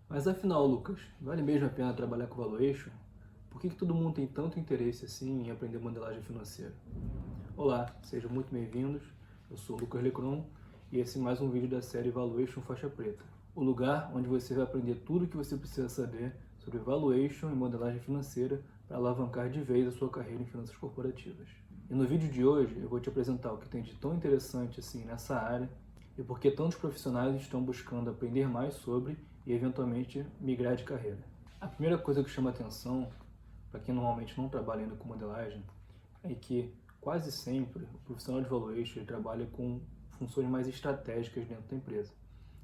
Mas afinal, Lucas, vale mesmo a pena trabalhar com valuation? Por que todo mundo tem tanto interesse assim em aprender modelagem financeira? Olá, sejam muito bem-vindos. Eu sou o Lucas Lecron e esse é mais um vídeo da série Valuation Faixa Preta. O lugar onde você vai aprender tudo o que você precisa saber sobre valuation e modelagem financeira para alavancar de vez a sua carreira em finanças corporativas. E no vídeo de hoje eu vou te apresentar o que tem de tão interessante assim nessa área e por que tantos profissionais estão buscando aprender mais sobre e eventualmente migrar de carreira. A primeira coisa que chama atenção para quem normalmente não trabalha ainda com modelagem é que quase sempre o profissional de valuation ele trabalha com funções mais estratégicas dentro da empresa.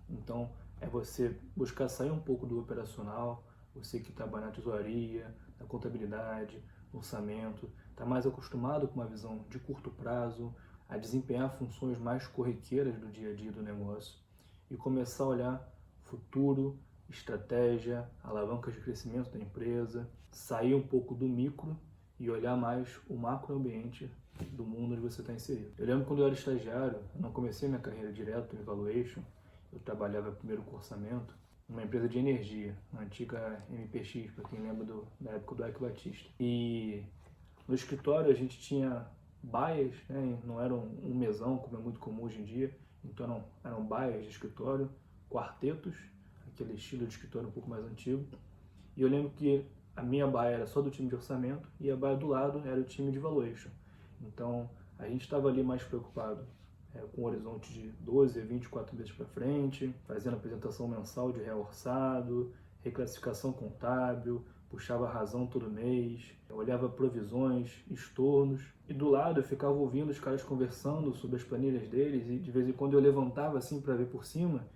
Então, é você buscar sair um pouco do operacional, você que trabalha na tesouraria, na contabilidade, orçamento, está mais acostumado com uma visão de curto prazo, a desempenhar funções mais corriqueiras do dia a dia do negócio e começar a olhar futuro, estratégia, alavancas de crescimento da empresa, sair um pouco do micro e olhar mais o macroambiente do mundo onde você está inserido. Eu lembro quando eu era estagiário, eu não comecei minha carreira direto em valuation, eu trabalhava primeiro com orçamento, numa empresa de energia, uma antiga MPX, para quem lembra da época do Eike Batista. E no escritório a gente tinha baias, né, não era um mesão, como é muito comum hoje em dia, então eram baias de escritório, quartetos, aquele estilo de escritório um pouco mais antigo. E eu lembro que a minha baia era só do time de orçamento e a baia do lado era o time de valuation. Então a gente estava ali mais preocupado com um horizonte de 12 a 24 meses para frente, fazendo apresentação mensal de real orçado, reclassificação contábil, puxava a razão todo mês, olhava provisões, estornos, e do lado eu ficava ouvindo os caras conversando sobre as planilhas deles, e de vez em quando eu levantava assim para ver por cima,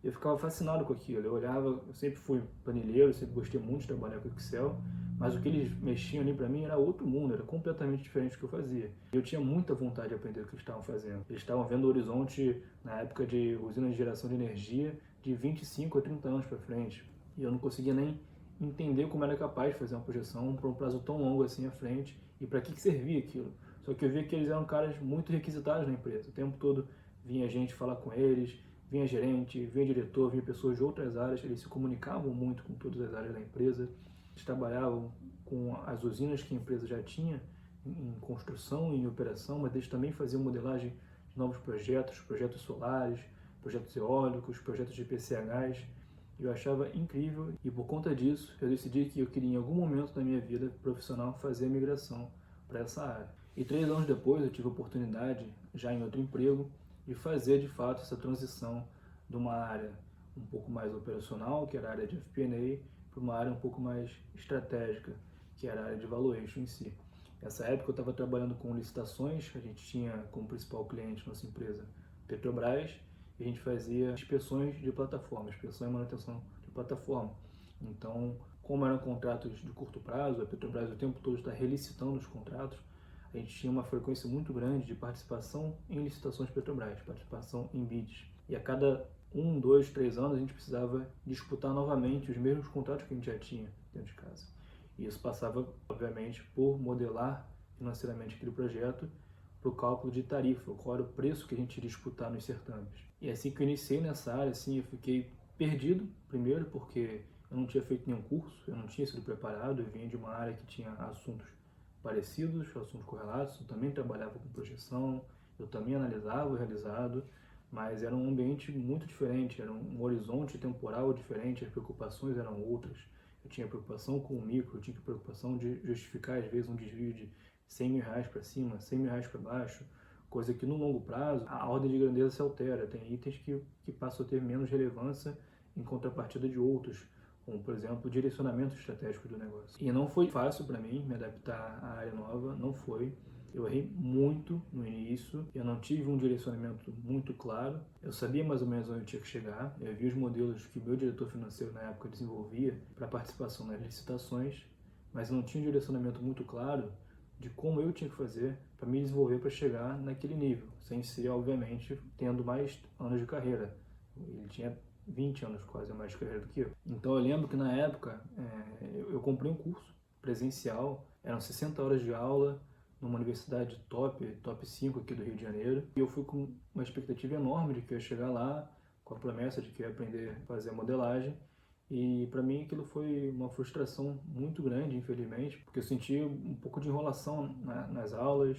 e eu ficava fascinado com aquilo. Eu olhava, eu sempre fui planilheiro, sempre gostei muito de trabalhar com Excel, mas o que eles mexiam ali para mim era outro mundo, era completamente diferente do que eu fazia. Eu tinha muita vontade de aprender o que eles estavam fazendo. Eles estavam vendo o horizonte, na época de usinas de geração de energia, de 25 a 30 anos para frente. E eu não conseguia nem entender como era capaz de fazer uma projeção para um prazo tão longo assim à frente e para que servia aquilo. Só que eu via que eles eram caras muito requisitados na empresa. O tempo todo vinha gente falar com eles, vinha gerente, vinha diretor, vinha pessoas de outras áreas, eles se comunicavam muito com todas as áreas da empresa, eles trabalhavam com as usinas que a empresa já tinha em construção e em operação, mas eles também faziam modelagem de novos projetos, projetos solares, projetos eólicos, projetos de PCHs. Eu achava incrível e por conta disso eu decidi que eu queria em algum momento da minha vida profissional fazer a migração para essa área. E 3 anos depois eu tive a oportunidade, já em outro emprego, de fazer de fato essa transição de uma área um pouco mais operacional, que era a área de FP&A, para uma área um pouco mais estratégica, que era a área de valuation em si. Nessa época eu estava trabalhando com licitações, a gente tinha como principal cliente nossa empresa Petrobras, e a gente fazia inspeções de plataforma, inspeção e manutenção de plataforma. Então, como eram contratos de curto prazo, a Petrobras o tempo todo está relicitando os contratos, a gente tinha uma frequência muito grande de participação em licitações Petrobras, participação em bids. E a cada 1, 2, 3 anos a gente precisava disputar novamente os mesmos contratos que a gente já tinha dentro de casa. E isso passava, obviamente, por modelar financeiramente aquele projeto para o cálculo de tarifa, qual era o preço que a gente ia disputar nos certames. E assim que eu iniciei nessa área, assim, eu fiquei perdido, primeiro porque eu não tinha feito nenhum curso, eu não tinha sido preparado, eu vinha de uma área que tinha assuntos parecidos, assuntos correlatos, eu também trabalhava com projeção, eu também analisava o realizado, mas era um ambiente muito diferente, era um horizonte temporal diferente, as preocupações eram outras. Eu tinha preocupação com o micro, eu tinha preocupação de justificar às vezes um desvio de 100 mil reais para cima, 100 mil reais para baixo, coisa que no longo prazo a ordem de grandeza se altera, tem itens que passam a ter menos relevância em contrapartida de outros, como por exemplo o direcionamento estratégico do negócio. E não foi fácil para mim me adaptar à área nova, não foi. Eu errei muito no início, eu não tive um direcionamento muito claro, eu sabia mais ou menos onde eu tinha que chegar, eu vi os modelos que o meu diretor financeiro na época desenvolvia para participação nas licitações, mas eu não tinha um direcionamento muito claro de como eu tinha que fazer para me desenvolver para chegar naquele nível, sem ser, obviamente, tendo mais anos de carreira. Ele tinha 20 anos quase mais de carreira do que eu. Então eu lembro que na época eu comprei um curso presencial, eram 60 horas de aula numa universidade top 5 aqui do Rio de Janeiro. E eu fui com uma expectativa enorme de que eu ia chegar lá, com a promessa de que eu ia aprender a fazer a modelagem. E para mim aquilo foi uma frustração muito grande, infelizmente, porque eu senti um pouco de enrolação nas aulas,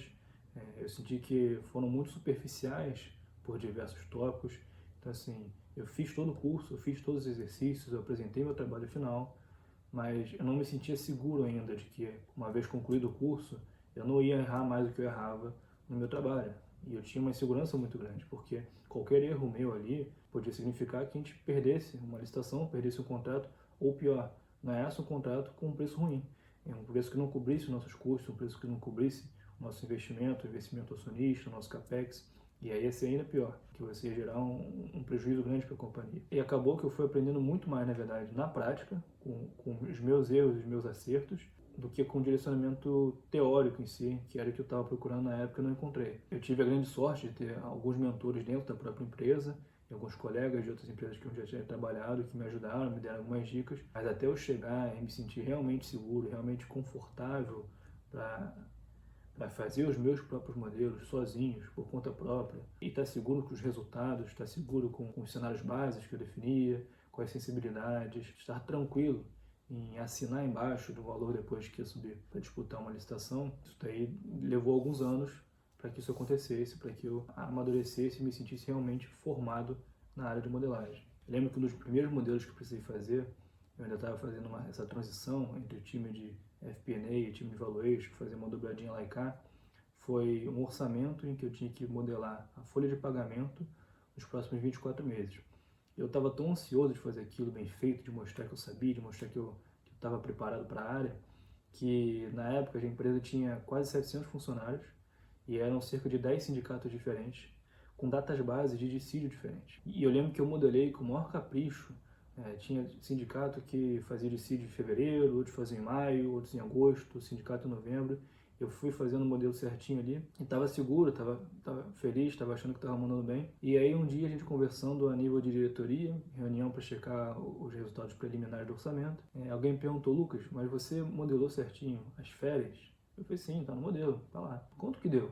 eu senti que foram muito superficiais por diversos tópicos. Então, assim, eu fiz todo o curso, eu fiz todos os exercícios, eu apresentei meu trabalho final, mas eu não me sentia seguro ainda de que, uma vez concluído o curso, eu não ia errar mais do que eu errava no meu trabalho. E eu tinha uma insegurança muito grande, porque qualquer erro meu ali podia significar que a gente perdesse uma licitação, perdesse um contrato, ou pior, ganhasse um contrato com um preço ruim. Um preço que não cobrisse os nossos custos, um preço que não cobrisse o nosso investimento, o investimento acionista, o nosso capex. E aí ia ser ainda pior, que você ia gerar um prejuízo grande para a companhia. E acabou que eu fui aprendendo muito mais, na verdade, na prática, com os meus erros e os meus acertos, do que com o direcionamento teórico em si, que era o que eu estava procurando na época e não encontrei. Eu tive a grande sorte de ter alguns mentores dentro da própria empresa, e alguns colegas de outras empresas que eu já tinha trabalhado, que me ajudaram, me deram algumas dicas, mas até eu chegar e me sentir realmente seguro, realmente confortável para fazer os meus próprios modelos sozinhos, por conta própria, e estar seguro com os resultados, estar seguro com os cenários básicos que eu definia, com as sensibilidades, estar tranquilo em assinar embaixo do valor depois que ia subir para disputar uma licitação. Isso daí levou alguns anos para que isso acontecesse, para que eu amadurecesse e me sentisse realmente formado na área de modelagem. Eu lembro que um dos primeiros modelos que eu precisei fazer, eu ainda estava fazendo essa transição entre o time de FP&A e time de Valuation, fazer uma dobradinha lá e cá, foi um orçamento em que eu tinha que modelar a folha de pagamento nos próximos 24 meses. Eu estava tão ansioso de fazer aquilo bem feito, de mostrar que eu sabia, de mostrar que eu estava preparado para a área, que na época a empresa tinha quase 700 funcionários e eram cerca de 10 sindicatos diferentes, com datas bases de dissídio diferentes. E eu lembro que eu modelei com o maior capricho. Tinha sindicato que fazia dissídio em fevereiro, outros faziam em maio, outros em agosto, sindicato em novembro. Eu fui fazendo o modelo certinho ali e estava seguro, estava feliz, estava achando que estava mandando bem. E aí um dia a gente conversando a nível de diretoria, reunião para checar os resultados preliminares do orçamento, alguém perguntou: Lucas, mas você modelou certinho as férias? Eu falei: sim, tá no modelo, tá lá. Quanto que deu?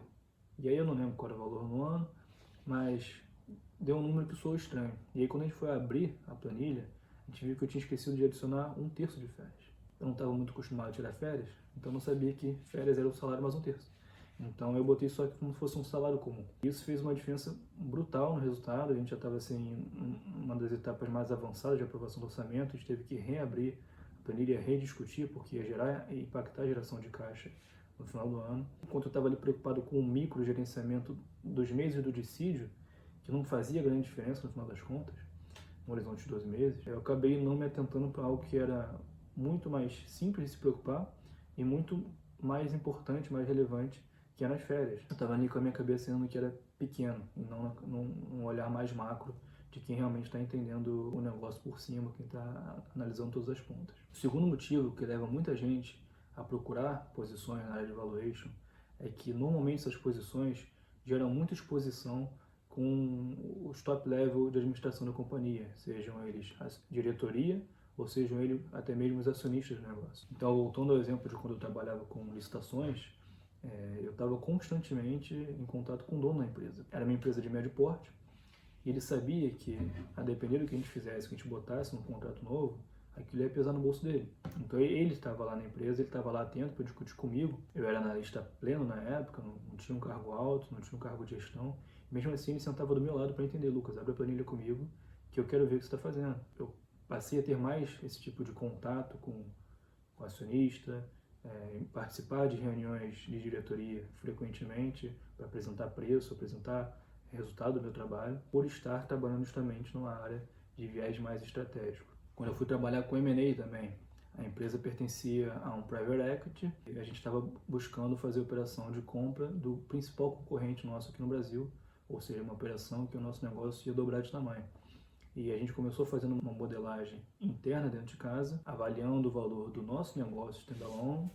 E aí eu não lembro qual era o valor no ano, mas deu um número que soou estranho. E aí quando a gente foi abrir a planilha, a gente viu que eu tinha esquecido de adicionar um terço de férias. Eu não estava muito acostumado a tirar férias, então não sabia que férias era o salário mais um terço. Então eu botei só que como se fosse um salário comum. Isso fez uma diferença brutal no resultado. A gente já estava assim, em uma das etapas mais avançadas de aprovação do orçamento. A gente teve que reabrir a planilha, rediscutir, porque ia gerar e impactar a geração de caixa no final do ano. Enquanto eu estava ali preocupado com o micro gerenciamento dos meses do dissídio, que não fazia grande diferença no final das contas, no horizonte de 12 meses, eu acabei não me atentando para algo que era muito mais simples de se preocupar e muito mais importante, mais relevante, que eram as férias. Eu estava ali com a minha cabeça sendo que era pequeno, e não num olhar mais macro de quem realmente está entendendo o negócio por cima, quem está analisando todas as pontas. O segundo motivo que leva muita gente a procurar posições na área de valuation é que normalmente essas posições geram muita exposição com os top level de administração da companhia, sejam eles a diretoria ou sejam eles até mesmo os acionistas do negócio. Então, voltando ao exemplo de quando eu trabalhava com licitações, eu estava constantemente em contato com o dono da empresa. Era uma empresa de médio porte e ele sabia que, a depender do que a gente fizesse, que a gente botasse num contrato novo, aquilo ia pesar no bolso dele. Então ele estava lá na empresa, ele estava lá atento para discutir comigo. Eu era analista pleno na época, não tinha um cargo alto, não tinha um cargo de gestão. Mesmo assim, ele sentava do meu lado para entender: Lucas, abre a planilha comigo, que eu quero ver o que você está fazendo. Eu passei a ter mais esse tipo de contato com o acionista, participar de reuniões de diretoria frequentemente para apresentar preço, apresentar resultado do meu trabalho, por estar trabalhando justamente numa área de viés mais estratégico. Quando eu fui trabalhar com M&A também, a empresa pertencia a um private equity e a gente estava buscando fazer a operação de compra do principal concorrente nosso aqui no Brasil, ou seja, uma operação que o nosso negócio ia dobrar de tamanho. E a gente começou fazendo uma modelagem interna dentro de casa, avaliando o valor do nosso negócio standalone,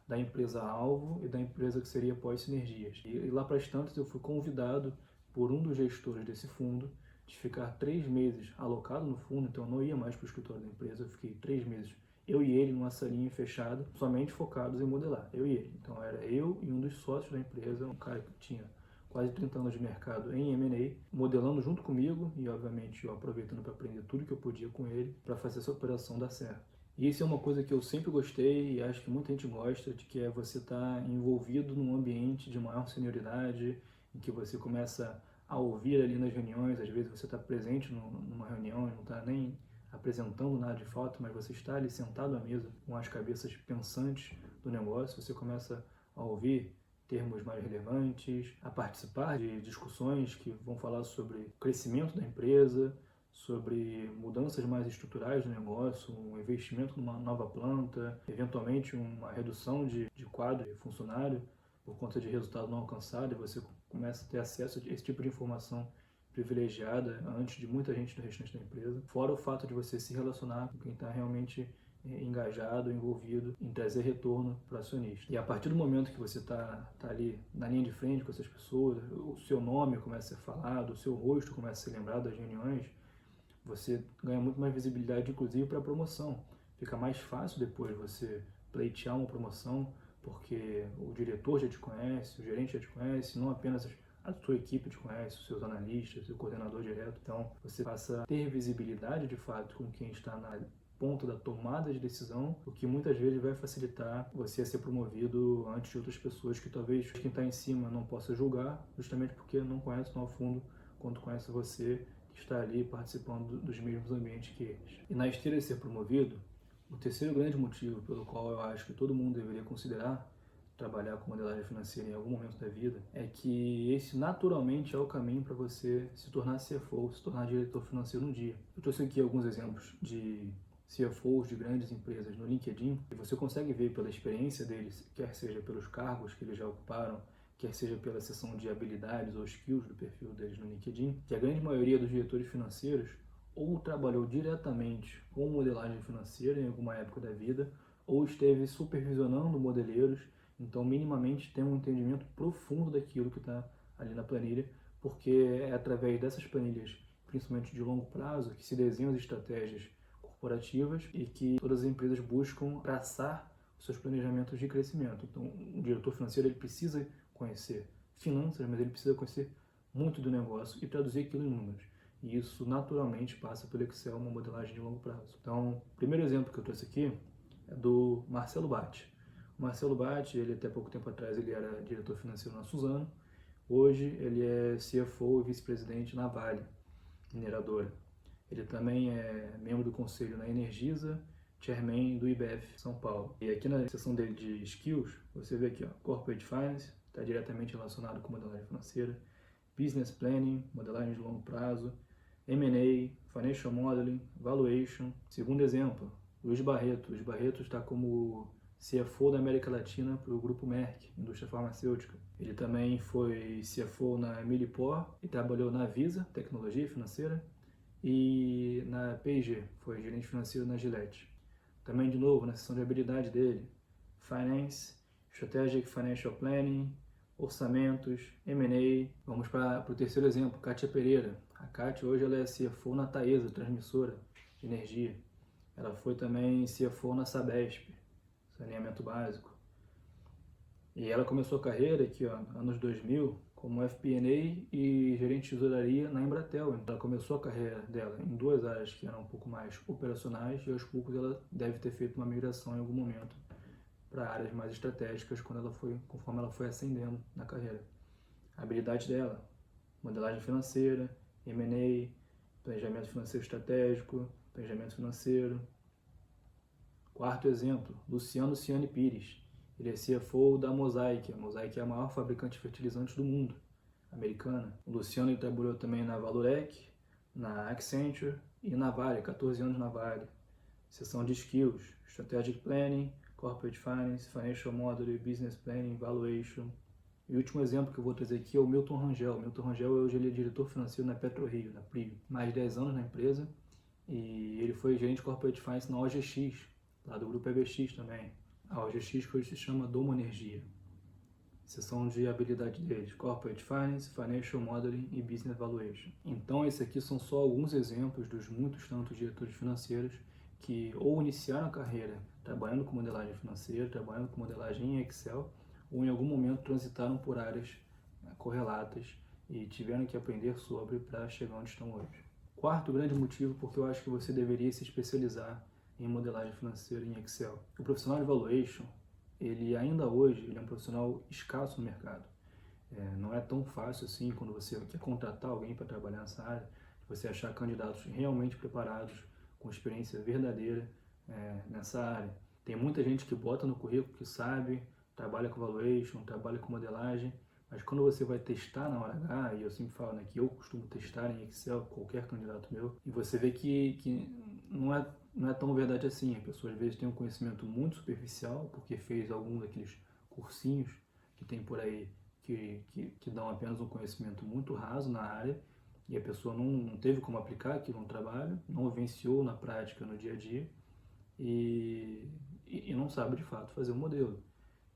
da empresa-alvo e da empresa que seria pós-sinergias. E lá para as tantas eu fui convidado por um dos gestores desse fundo de ficar 3 meses alocado no fundo, então eu não ia mais para o escritório da empresa, eu fiquei 3 meses, eu e ele, numa salinha fechada, somente focados em modelar, eu e ele. Então era eu e um dos sócios da empresa, um cara que tinha quase 30 anos de mercado em M&A, modelando junto comigo e, obviamente, eu aproveitando para aprender tudo que eu podia com ele para fazer essa operação dar certo. E isso é uma coisa que eu sempre gostei e acho que muita gente gosta, de que é você estar envolvido num ambiente de maior senioridade, em que você começa a ouvir ali nas reuniões, às vezes você está presente numa reunião e não está nem apresentando nada de fato, mas você está ali sentado à mesa com as cabeças pensantes do negócio, você começa a ouvir termos mais relevantes, a participar de discussões que vão falar sobre o crescimento da empresa, sobre mudanças mais estruturais do negócio, um investimento numa nova planta, eventualmente uma redução de quadro de funcionário por conta de resultado não alcançado, e você começa a ter acesso a esse tipo de informação privilegiada antes de muita gente do restante da empresa, fora o fato de você se relacionar com quem está realmente engajado, envolvido em trazer retorno para o acionista. E a partir do momento que você está ali na linha de frente com essas pessoas, o seu nome começa a ser falado, o seu rosto começa a ser lembrado das reuniões, você ganha muito mais visibilidade, inclusive para a promoção. Fica mais fácil depois você pleitear uma promoção, porque o diretor já te conhece, o gerente já te conhece, não apenas a sua equipe te conhece, os seus analistas, o seu coordenador direto. Então, você passa a ter visibilidade de fato com quem está na ponto da tomada de decisão, o que muitas vezes vai facilitar você a ser promovido antes de outras pessoas que talvez quem está em cima não possa julgar, justamente porque não conhece tão a fundo quanto conhece você, que está ali participando dos mesmos ambientes que eles. E na esteira de ser promovido, o terceiro grande motivo pelo qual eu acho que todo mundo deveria considerar trabalhar com modelagem financeira em algum momento da vida é que esse naturalmente é o caminho para você se tornar CFO, se tornar diretor financeiro um dia. Eu trouxe aqui alguns exemplos de CFOs de grandes empresas no LinkedIn, e você consegue ver pela experiência deles, quer seja pelos cargos que eles já ocuparam, quer seja pela seção de habilidades ou skills do perfil deles no LinkedIn, que a grande maioria dos diretores financeiros ou trabalhou diretamente com modelagem financeira em alguma época da vida, ou esteve supervisionando modeleiros, então minimamente tem um entendimento profundo daquilo que está ali na planilha, porque é através dessas planilhas, principalmente de longo prazo, que se desenham as estratégias corporativas e que todas as empresas buscam traçar os seus planejamentos de crescimento. Então, o diretor financeiro ele precisa conhecer finanças, mas ele precisa conhecer muito do negócio e traduzir aquilo em números. E isso naturalmente passa pelo Excel, uma modelagem de longo prazo. Então, o primeiro exemplo que eu trouxe aqui é do Marcelo Batti. O Marcelo Batti, ele até pouco tempo atrás ele era diretor financeiro na Suzano. Hoje ele é CFO e vice-presidente na Vale, mineradora. Ele também é membro do conselho na Energisa, chairman do IBF São Paulo. E aqui na seção dele de skills, você vê aqui, ó, Corporate Finance, está diretamente relacionado com modelagem financeira, Business Planning, modelagem de longo prazo, M&A, Financial Modeling, Valuation. Segundo exemplo, Luiz Barreto. Luiz Barreto está como CFO da América Latina para o grupo Merck, indústria farmacêutica. Ele também foi CFO na Milipor e trabalhou na Visa, tecnologia financeira, e na P&G, foi gerente financeiro na Gillette. Também, de novo, na seção de habilidade dele, Finance, Strategic Financial Planning, Orçamentos, M&A. Vamos para o terceiro exemplo, Kátia Pereira. A Kátia hoje ela é CFO na Taesa, transmissora de energia. Ela foi também CFO na Sabesp, saneamento básico. E ela começou a carreira aqui, ó, anos 2000, como FP&A e gerente de tesouraria na Embratel. Então, ela começou a carreira dela em duas áreas que eram um pouco mais operacionais e aos poucos ela deve ter feito uma migração em algum momento para áreas mais estratégicas conforme ela foi ascendendo na carreira. A habilidade dela, modelagem financeira, M&A, planejamento financeiro estratégico, planejamento financeiro. Quarto exemplo, Luciano Ciani Pires. Ele é CFO da Mosaic. A Mosaic é a maior fabricante de fertilizantes do mundo, americana. O Luciano ele trabalhou também na Valorec, na Accenture e na Vale, 14 anos na Vale. Seção de skills, Strategic Planning, Corporate Finance, Financial Modeling, Business Planning, Valuation. E o último exemplo que eu vou trazer aqui é o Milton Rangel. Milton Rangel hoje ele é diretor financeiro na PetroRio, na Prio. Mais de 10 anos na empresa e ele foi gerente de Corporate Finance na OGX, lá do grupo EBX também. A OGX que hoje se chama Doma Energia. Seção de habilidade deles, Corporate Finance, Financial Modeling e Business Valuation. Então esses aqui são só alguns exemplos dos muitos tantos diretores financeiros que ou iniciaram a carreira trabalhando com modelagem financeira, trabalhando com modelagem em Excel, ou em algum momento transitaram por áreas correlatas e tiveram que aprender sobre para chegar onde estão hoje. Quarto grande motivo porque eu acho que você deveria se especializar em modelagem financeira em Excel. O profissional de valuation, ele ainda hoje ele é um profissional escasso no mercado. Não é tão fácil assim quando você quer contratar alguém para trabalhar nessa área, você achar candidatos realmente preparados, com experiência verdadeira nessa área. Tem muita gente que bota no currículo que sabe, trabalha com valuation, trabalha com modelagem, mas quando você vai testar na hora H, e eu sempre falo que eu costumo testar em Excel qualquer candidato meu, e você vê que não é tão verdade assim. A pessoa às vezes tem um conhecimento muito superficial, porque fez algum daqueles cursinhos que tem por aí que dão apenas um conhecimento muito raso na área, e a pessoa não teve como aplicar aquilo no trabalho, não vivenciou na prática no dia a dia, e não sabe de fato fazer o modelo.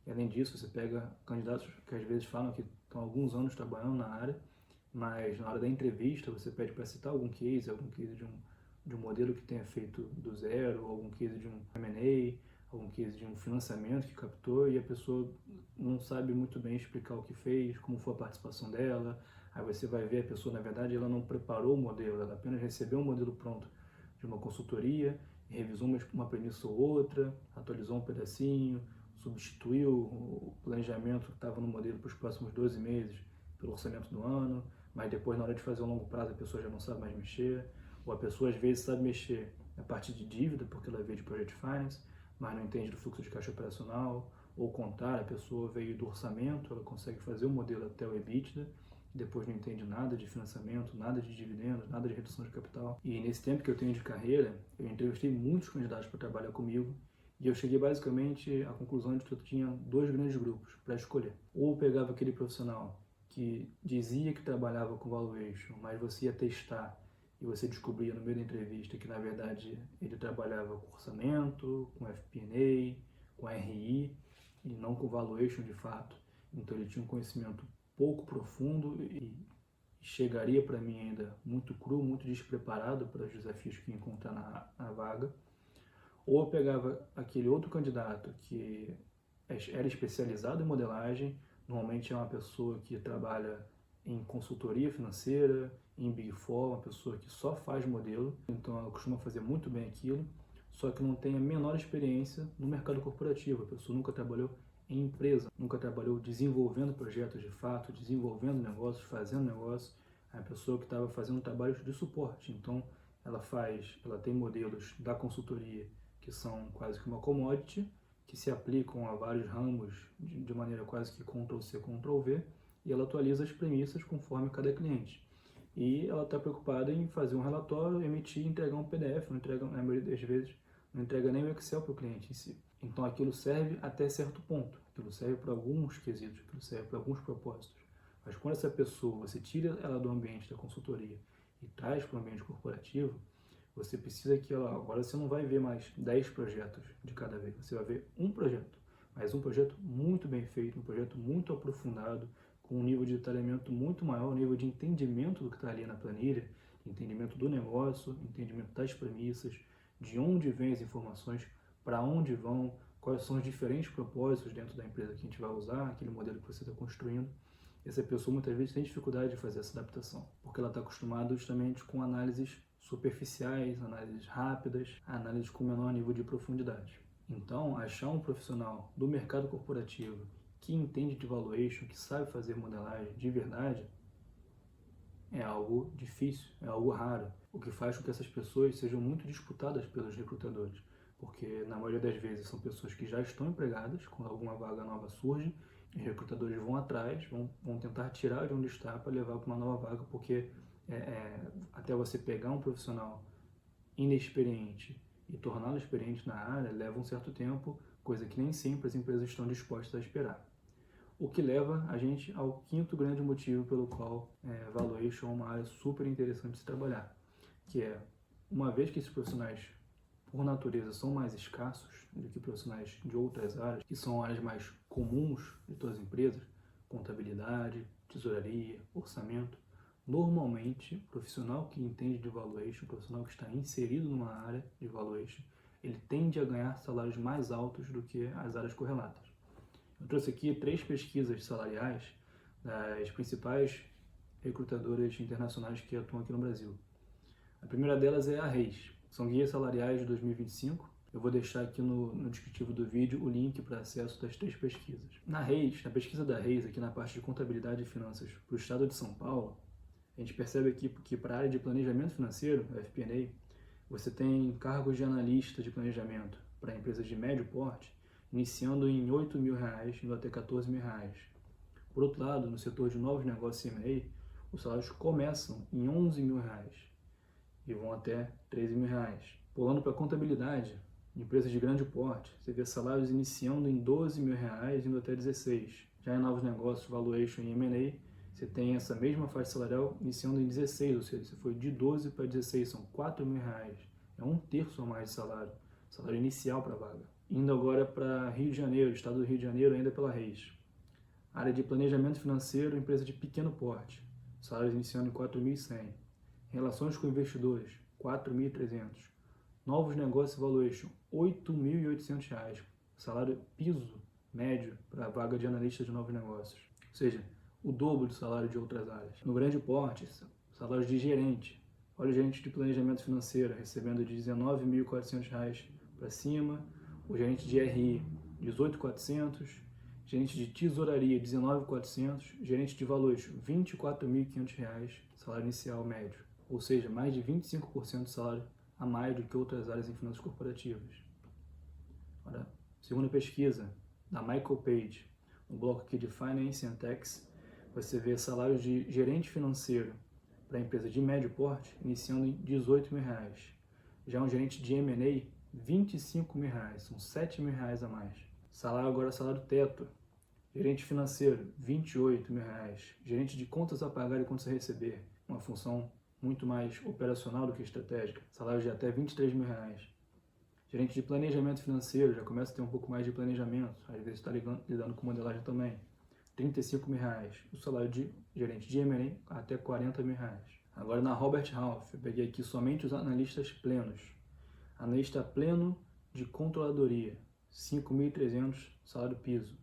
E, além disso, você pega candidatos que às vezes falam que estão há alguns anos trabalhando na área, mas na hora da entrevista você pede para citar algum case de um modelo que tenha feito do zero, algum case de um M&A, algum case de um financiamento que captou, e a pessoa não sabe muito bem explicar o que fez, como foi a participação dela. Aí você vai ver a pessoa, na verdade, ela não preparou o modelo, ela apenas recebeu um modelo pronto de uma consultoria, revisou uma premissa ou outra, atualizou um pedacinho, substituiu o planejamento que estava no modelo para os próximos 12 meses pelo orçamento do ano, mas depois, na hora de fazer um longo prazo, a pessoa já não sabe mais mexer, ou a pessoa às vezes sabe mexer na parte de dívida, porque ela veio de Project Finance, mas não entende do fluxo de caixa operacional, ou o contrário, a pessoa veio do orçamento, ela consegue fazer o modelo até o EBITDA, depois não entende nada de financiamento, nada de dividendos, nada de redução de capital. E nesse tempo que eu tenho de carreira, eu entrevistei muitos candidatos para trabalhar comigo, e eu cheguei basicamente à conclusão de que eu tinha dois grandes grupos para escolher. Ou eu pegava aquele profissional que dizia que trabalhava com valuation, mas você ia testar e você descobria no meio da entrevista que na verdade ele trabalhava com orçamento, com FP&A, com RI e não com valuation de fato. Então ele tinha um conhecimento pouco profundo e chegaria para mim ainda muito cru, muito despreparado para os desafios que ia encontrar na vaga. Ou eu pegava aquele outro candidato que era especializado em modelagem, normalmente é uma pessoa que trabalha em consultoria financeira, em Big Four, uma pessoa que só faz modelo, então ela costuma fazer muito bem aquilo, só que não tem a menor experiência no mercado corporativo. A pessoa nunca trabalhou em empresa, nunca trabalhou desenvolvendo projetos de fato, desenvolvendo negócios, fazendo negócio. É a pessoa que estava fazendo trabalhos de suporte, então ela tem modelos da consultoria que são quase que uma commodity, que se aplicam a vários ramos de maneira quase que Ctrl+C, Ctrl+V, e ela atualiza as premissas conforme cada cliente. E ela está preocupada em fazer um relatório, emitir e entregar um PDF, não entrega, na maioria das vezes, não entrega nem o Excel para o cliente em si. Então aquilo serve até certo ponto, aquilo serve para alguns quesitos, aquilo serve para alguns propósitos. Mas quando essa pessoa, você tira ela do ambiente da consultoria e traz para o ambiente corporativo, você precisa que agora você não vai ver mais 10 projetos de cada vez, você vai ver um projeto, mas um projeto muito bem feito, um projeto muito aprofundado, com um nível de detalhamento muito maior, um nível de entendimento do que está ali na planilha, entendimento do negócio, entendimento das premissas, de onde vêm as informações, para onde vão, quais são os diferentes propósitos dentro da empresa que a gente vai usar, aquele modelo que você está construindo. Essa pessoa muitas vezes tem dificuldade de fazer essa adaptação, porque ela está acostumada justamente com análises superficiais, análises rápidas, análises com menor nível de profundidade. Então, achar um profissional do mercado corporativo que entende de valuation, que sabe fazer modelagem de verdade, é algo difícil, é algo raro, o que faz com que essas pessoas sejam muito disputadas pelos recrutadores, porque na maioria das vezes são pessoas que já estão empregadas, quando alguma vaga nova surge, os recrutadores vão atrás, vão tentar tirar de onde está para levar para uma nova vaga, porque até você pegar um profissional inexperiente e torná-lo experiente na área leva um certo tempo, coisa que nem sempre as empresas estão dispostas a esperar. O que leva a gente ao quinto grande motivo pelo qual valuation é uma área super interessante de se trabalhar, que é, uma vez que esses profissionais, por natureza, são mais escassos do que profissionais de outras áreas, que são áreas mais comuns de todas as empresas, contabilidade, tesouraria, orçamento, normalmente, o profissional que entende de valuation, o profissional que está inserido numa área de valuation, ele tende a ganhar salários mais altos do que as áreas correlatas. Eu trouxe aqui 3 pesquisas salariais das principais recrutadoras internacionais que atuam aqui no Brasil. A primeira delas é a Reis, são guias salariais de 2025. Eu vou deixar aqui no descritivo do vídeo o link para acesso das 3 pesquisas. Na Reis, na pesquisa da Reis, aqui na parte de contabilidade e finanças para o estado de São Paulo, a gente percebe aqui que para a área de planejamento financeiro, FP&A, você tem cargos de analista de planejamento para empresas de médio porte, iniciando em R$ 8.000, indo até R$ 14.000. Por outro lado, no setor de novos negócios e M&A, os salários começam em R$ 11.000 e vão até R$ 13.000. Pulando para a contabilidade, empresas de grande porte, você vê salários iniciando em R$ 12.000, indo até 16. Já em novos negócios, valuation e M&A, você tem essa mesma faixa salarial iniciando em 16, ou seja, você foi de 12 para 16, são R$ 4.000. É 1/3 a mais de salário inicial para a vaga. Indo agora para Rio de Janeiro, estado do Rio de Janeiro, ainda pela Reis. Área de planejamento financeiro, empresa de pequeno porte, salários iniciando em 4.100. Relações com investidores, 4.300. Novos negócios e valuation, R$ 8.800. Salário piso médio para a vaga de analista de novos negócios. Ou seja, o dobro do salário de outras áreas. No grande porte, salários de gerente. Olha o gerente de planejamento financeiro recebendo de R$ 19.400 para cima. O gerente de RI, R$ 18.400. Gerente de tesouraria, R$ 19.400. Gerente de valuation, R$ 24.500. Salário inicial médio. Ou seja, mais de 25% de salário a mais do que outras áreas em finanças corporativas. Agora, segunda pesquisa, da Michael Page, no bloco aqui de Finance and Tax, você vê salários de gerente financeiro para empresa de médio porte iniciando em R$ 18.000. Já um gerente de M&A, R$ 25.000, são R$ 7.000 a mais. Salário agora, salário teto. Gerente financeiro, R$ 28.000. Gerente de contas a pagar e contas a receber, uma função muito mais operacional do que estratégica, salário de até R$ 23.000. Gerente de planejamento financeiro, já começa a ter um pouco mais de planejamento, às vezes está lidando com modelagem também, R$ 35.000. O salário de gerente de M&A até R$ 40.000. Agora na Robert Half, eu peguei aqui somente os analistas plenos. Analista pleno de controladoria, R$ 5.300 salário piso.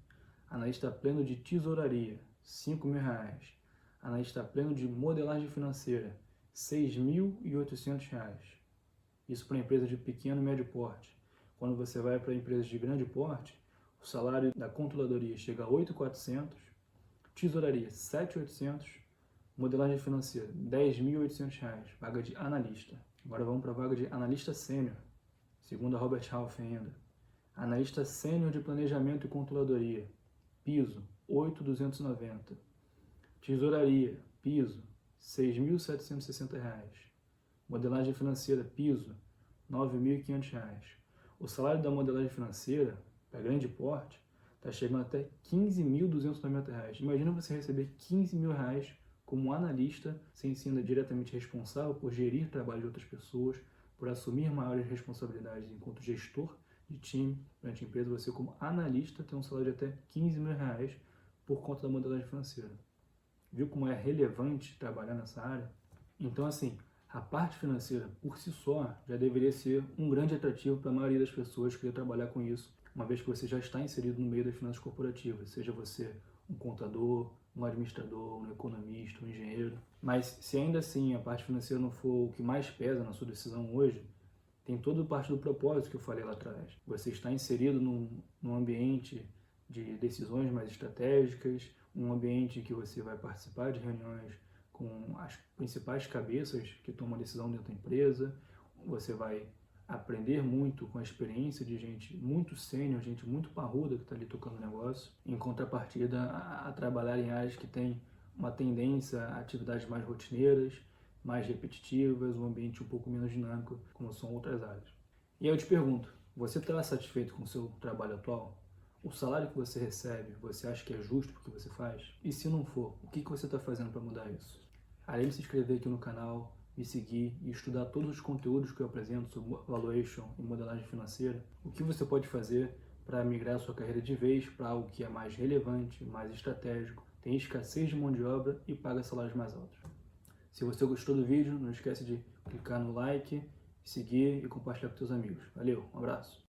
Analista pleno de tesouraria, R$ 5.000. Analista pleno de modelagem financeira, R$ 6.800. Isso para empresa de pequeno e médio porte. Quando você vai para empresas de grande porte, o salário da controladoria chega a R$ 8.400, tesouraria R$ 7.800, modelagem financeira R$ 10.800, vaga de analista. Agora vamos para a vaga de analista sênior, segundo a Robert Half ainda. Analista sênior de planejamento e controladoria, piso R$ 8.290. Tesouraria, piso R$ 6.760. Modelagem financeira, piso R$ 9.500. O salário da modelagem financeira, para grande porte, está chegando até R$ 15.290. Imagina você receber R$ 15.000 como analista, sem ser diretamente responsável por gerir o trabalho de outras pessoas, por assumir maiores responsabilidades enquanto gestor de time durante a empresa. Você, como analista, tem um salário de até R$ 15.000 por conta da modelagem financeira. Viu como é relevante trabalhar nessa área? Então, assim, a parte financeira, por si só, já deveria ser um grande atrativo para a maioria das pessoas que querer trabalhar com isso, uma vez que você já está inserido no meio das finanças corporativas, seja você um contador, um administrador, um economista, um engenheiro. Mas se ainda assim a parte financeira não for o que mais pesa na sua decisão hoje, tem toda a parte do propósito que eu falei lá atrás. Você está inserido num ambiente de decisões mais estratégicas, um ambiente em que você vai participar de reuniões com as principais cabeças que tomam decisão dentro da empresa, você vai aprender muito com a experiência de gente muito sênior, gente muito parruda que está ali tocando o negócio, em contrapartida a trabalhar em áreas que têm uma tendência a atividades mais rotineiras, mais repetitivas, um ambiente um pouco menos dinâmico, como são outras áreas. E aí eu te pergunto, você está satisfeito com o seu trabalho atual? O salário que você recebe, você acha que é justo para o que você faz? E se não for, o que você está fazendo para mudar isso? Além de se inscrever aqui no canal, me seguir e estudar todos os conteúdos que eu apresento sobre valuation e modelagem financeira, o que você pode fazer para migrar a sua carreira de vez para algo que é mais relevante, mais estratégico, tem escassez de mão de obra e paga salários mais altos. Se você gostou do vídeo, não esquece de clicar no like, seguir e compartilhar com seus amigos. Valeu, um abraço!